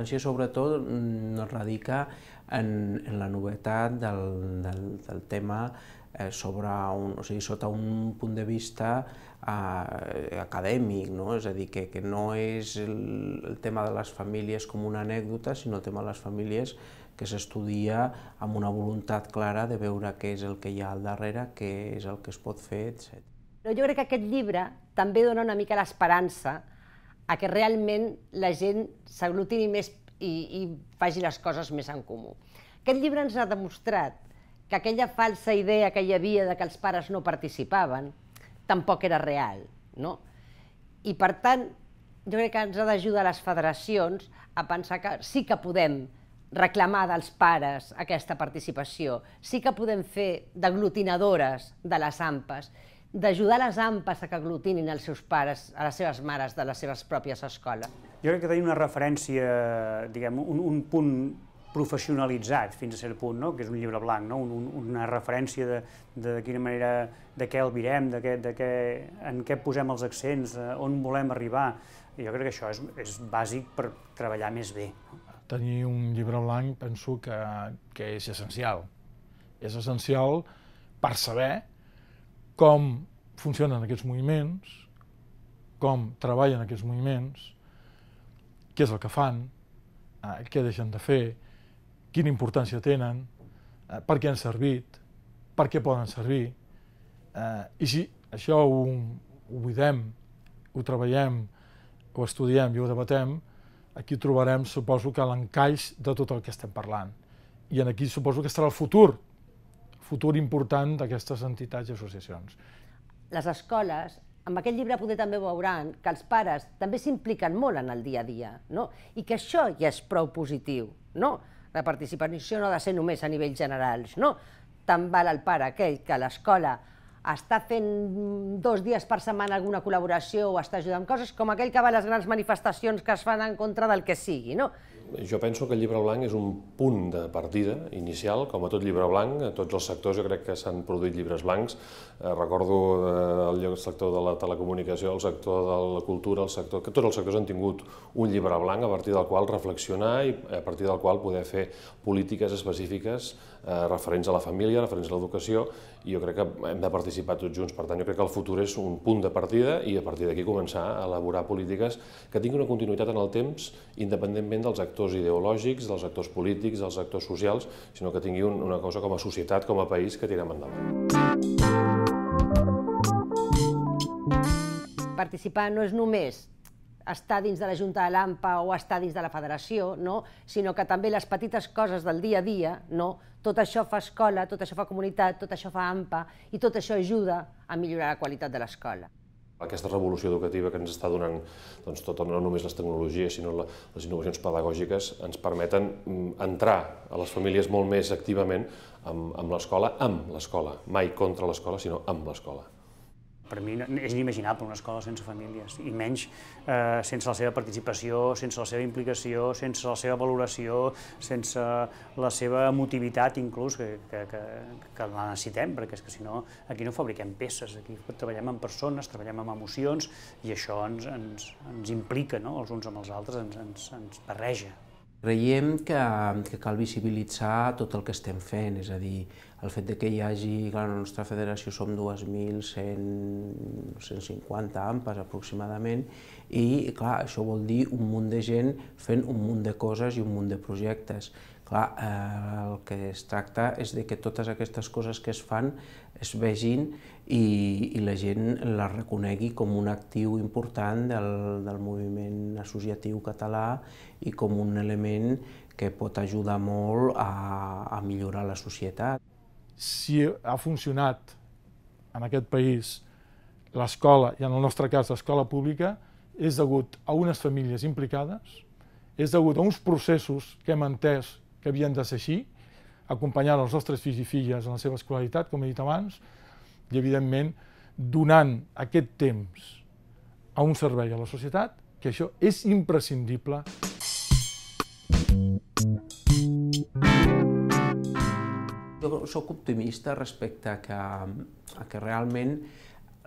importància sobretot radica en la novetat del tema sota un punt de vista acadèmic, és a dir, que no és el tema de les famílies com una anècdota, sinó el tema de les famílies que s'estudia amb una voluntat clara de veure què és el que hi ha al darrere, què és el que es pot fer, etc. Jo crec que aquest llibre també dona una mica l'esperança a que realment la gent s'aglutini més i faci les coses més en comú. Aquest llibre ens ha demostrat que aquella falsa idea que hi havia de que els pares no participaven tampoc era real, no? I per tant, jo crec que ens ha d'ajudar les federacions a pensar que sí que podem reclamar dels pares aquesta participació, sí que podem fer d'aglutinadores de les AMPAs, d'ajudar les AMPAs a que aglutinin els seus pares, a les seves mares de les seves pròpies escoles. Jo crec que tenim una referència, diguem, un punt professionalitzat fins a cert punt, que és un llibre blanc, una referència de quina manera, de què el mirem, en què posem els accents, on volem arribar. I jo crec que això és bàsic per treballar més bé. Tenir un llibre blanc penso que és essencial. És essencial per saber com funcionen aquests moviments, com treballen aquests moviments, què és el que fan, què deixen de fer, quina importància tenen, per què han servit, per què poden servir. I si això ho buidem, ho treballem, ho estudiem i ho debatem, aquí trobarem, suposo, que l'encaix de tot el que estem parlant. I aquí suposo que estarà el futur important d'aquestes entitats i associacions. Les escoles, amb aquest llibre poder també veuran que els pares també s'impliquen molt en el dia a dia, i que això ja és prou positiu. La participació no ha de ser només a nivell generals. Tant val el pare aquell que a l'escola està fent 2 dies per setmana alguna col·laboració o està ajudant coses, com aquell que va a les grans manifestacions que es fan en contra del que sigui. Jo penso que el llibre blanc és un punt de partida inicial, com a tot llibre blanc, a tots els sectors jo crec que s'han produït llibres blancs. Recordo el sector de la telecomunicació, el sector de la cultura, que tots els sectors han tingut un llibre blanc a partir del qual reflexionar i a partir del qual poder fer polítiques específiques referents a la família, referents a l'educació, i jo crec que hem de participar tots junts. Per tant, jo crec que el futur és un punt de partida i a partir d'aquí començar a elaborar polítiques que tinguin una continuïtat en el temps, independentment dels actors ideològics, dels actors polítics, dels actors socials, sinó que tingui una cosa com a societat, com a país, que tirem endavant. Participar no és només estar dins de la Junta de l'AMPA o estar dins de la federació, sinó que també les petites coses del dia a dia, tot això fa escola, tot això fa comunitat, tot això fa AMPA i tot això ajuda a millorar la qualitat de l'escola. Aquesta revolució educativa que ens està donant no només les tecnologies, sinó les innovacions pedagògiques, ens permeten entrar a les famílies molt més activament amb l'escola, mai contra l'escola, sinó amb l'escola. Per mi és inimaginable una escola sense famílies, i menys sense la seva participació, sense la seva implicació, sense la seva valoració, sense la seva emotivitat inclús, que la necessitem, perquè és que si no, aquí no fabriquem peces, aquí treballem amb persones, treballem amb emocions, i això ens implica els uns amb els altres, ens barreja. Creiem que cal visibilitzar tot el que estem fent, és a dir, el fet que hi hagi, clar, la nostra federació som 2.150 AMPAs aproximadament, i clar, això vol dir un munt de gent fent un munt de coses i un munt de projectes. Clar, el que es tracta és que totes aquestes coses que es fan es vegin i la gent les reconegui com un actiu important del moviment associatiu català i com un element que pot ajudar molt a millorar la societat. Si ha funcionat en aquest país l'escola, i en el nostre cas l'escola pública, és degut a unes famílies implicades, és degut a uns processos que hem entès que havien de ser així, acompanyant els nostres fills i filles en la seva escolaritat, com he dit abans, i evidentment donant aquest temps a un servei a la societat, que això és imprescindible. Jo soc optimista respecte a que realment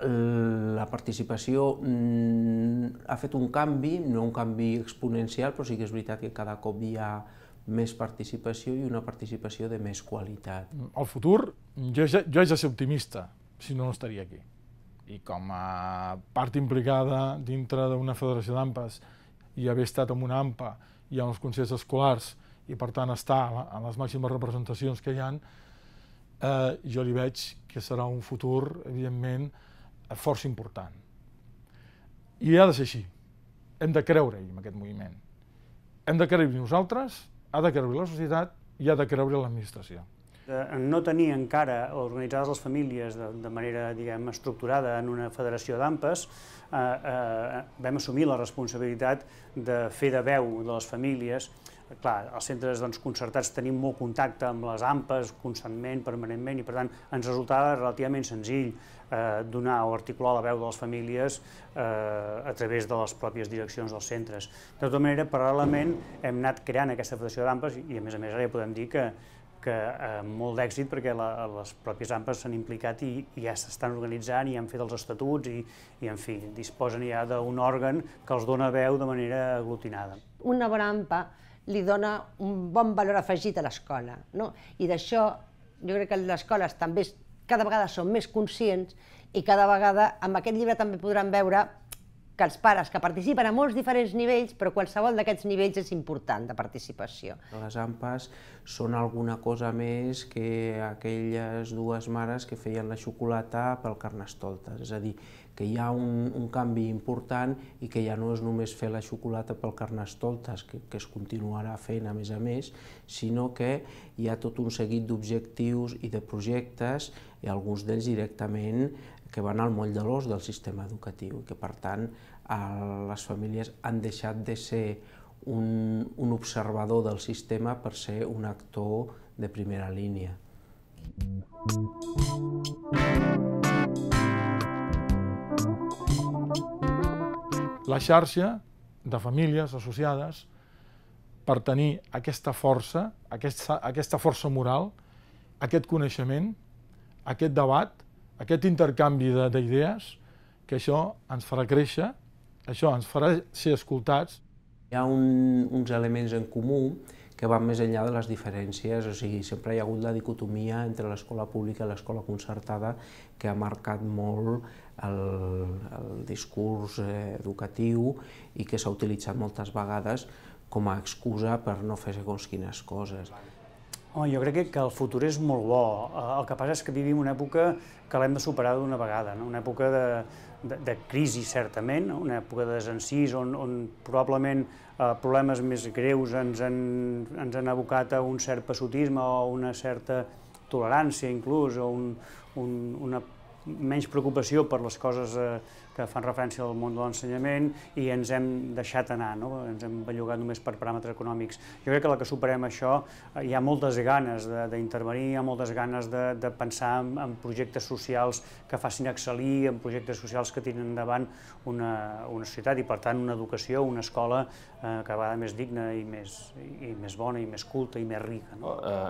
La participació ha fet un canvi, no un canvi exponencial, però sí que és veritat que cada cop hi ha més participació i una participació de més qualitat. Al futur, jo haig de ser optimista, si no, no estaria aquí. I com a part implicada dintre d'una federació d'AMPAs i haver estat en una AMPA i en els consells escolars i per tant estar en les màximes representacions que hi ha, jo li veig que serà un futur, evidentment, força important. I ha de ser així. Hem de creure-hi en aquest moviment. Hem de creure-hi nosaltres, ha de creure la societat i ha de creure l'administració. No tenir encara organitzades les famílies de manera, diguem, estructurada en una federació d'AMPAs, vam assumir la responsabilitat de fer de veu de les famílies. Clar, als centres concertats tenim molt contacte amb les AMPAs constantment, permanentment, i per tant ens resultava relativament senzill donar o articular la veu de les famílies a través de les pròpies direccions dels centres. De tota manera, paral·lelament hem anat creant aquesta federació d'AMPAs i a més ara ja podem dir que amb molt d'èxit perquè les pròpies AMPAs s'han implicat i ja s'estan organitzant i han fet els estatuts i en fi, disposen ja d'un òrgan que els dona veu de manera aglutinada. Una bona AMPA li dona un bon valor afegit a l'escola, no? I d'això jo crec que les escoles també cada vegada són més conscients i cada vegada amb aquest llibre també podran veure que els pares que participen a molts diferents nivells, però qualsevol d'aquests nivells és important de participació. Les AMPAs són alguna cosa més que aquelles dues mares que feien la xocolata pel Carnestoltes, és a dir, que hi ha un canvi important i que ja no és només fer la xocolata pel Carnestoltes, que es continuarà fent a més, sinó que hi ha tot un seguit d'objectius i de projectes, i alguns d'ells directament que van al moll de l'os del sistema educatiu i que, per tant, les famílies han deixat de ser un observador del sistema per ser un actor de primera línia. La xarxa de famílies associades per tenir aquesta força moral, aquest coneixement, aquest debat, aquest intercanvi d'idees, que això ens farà créixer, això ens farà ser escoltats. Hi ha uns elements en comú que van més enllà de les diferències, o sigui, sempre hi ha hagut la dicotomia entre l'escola pública i l'escola concertada que ha marcat molt el discurs educatiu i que s'ha utilitzat moltes vegades com a excusa per no fer segons quines coses. Jo crec que el futur és molt bo. El que passa és que vivim una època que l'hem de superar d'una vegada, una època de crisi, certament, una època de desencís on probablement problemes més greus ens han abocat a un cert passotisme o una certa tolerància, inclús, o una menys preocupació per les coses que fan referència al món de l'ensenyament i ens hem deixat anar, ens hem bellugat només per paràmetres econòmics. Jo crec que la que superem això hi ha moltes ganes d'intervenir, hi ha moltes ganes de pensar en projectes socials que facin excel·lir, en projectes socials que tiren endavant una societat i, per tant, una educació, una escola cada vegada més digna i més bona i més culta i més rica.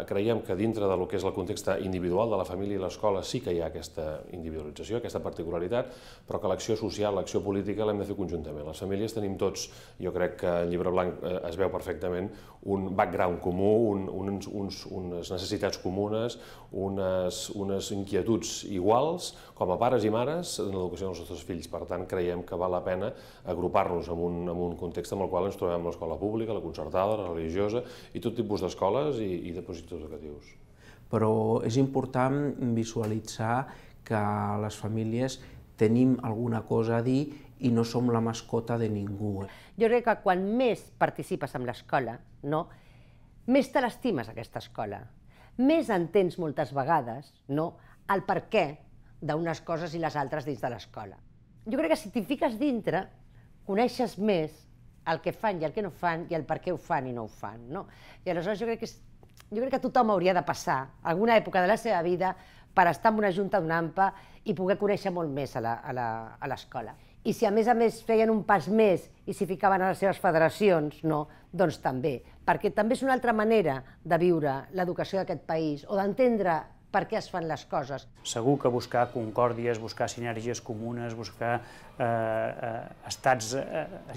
Creiem que dintre del que és el context individual de la família i l'escola sí que hi ha aquesta individualització, aquesta particularitat, però que l'acció social, l'acció política l'hem de fer conjuntament. Les famílies tenim tots, jo crec que el Llibre Blanc es veu perfectament, un background comú, unes necessitats comunes, unes inquietuds iguals com a pares i mares en l'educació dels nostres fills. Per tant, creiem que val la pena agrupar-nos en un context en el qual ens trobem l'escola pública, la concertada, la religiosa i tot tipus d'escoles i de projectes educatius. Però és important visualitzar que les famílies tenim alguna cosa a dir i no som la mascota de ningú. Jo crec que quan més participes en l'escola, més te l'estimes aquesta escola, més entens moltes vegades el per què d'unes coses i les altres dins de l'escola. Jo crec que si t'hi fiques dintre, coneixes més el que fan i el que no fan i el per què ho fan i no ho fan. I aleshores jo crec que tothom hauria de passar alguna època de la seva vida per estar en una junta d'una AMPA i poder conèixer molt més a l'escola. I si a més feien un pas més i s'hi ficaven a les seves federacions, doncs també, perquè també és una altra manera de viure l'educació d'aquest país o d'entendre per què es fan les coses. Segur que buscar concòrdies, buscar sinergies comunes, buscar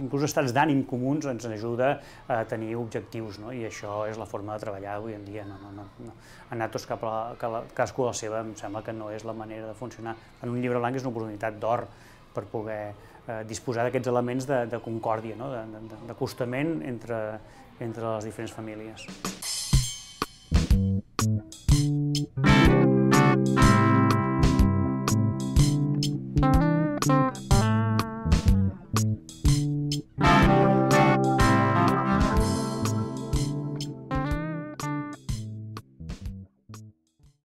inclús estats d'ànim comuns ens ajuda a tenir objectius, no? I això és la forma de treballar avui en dia. Anar tots cadascú a la seva, em sembla que no és la manera de funcionar. En un llibre blanc és una oportunitat d'or per poder disposar d'aquests elements de concòrdia, d'acostament entre les diferents famílies.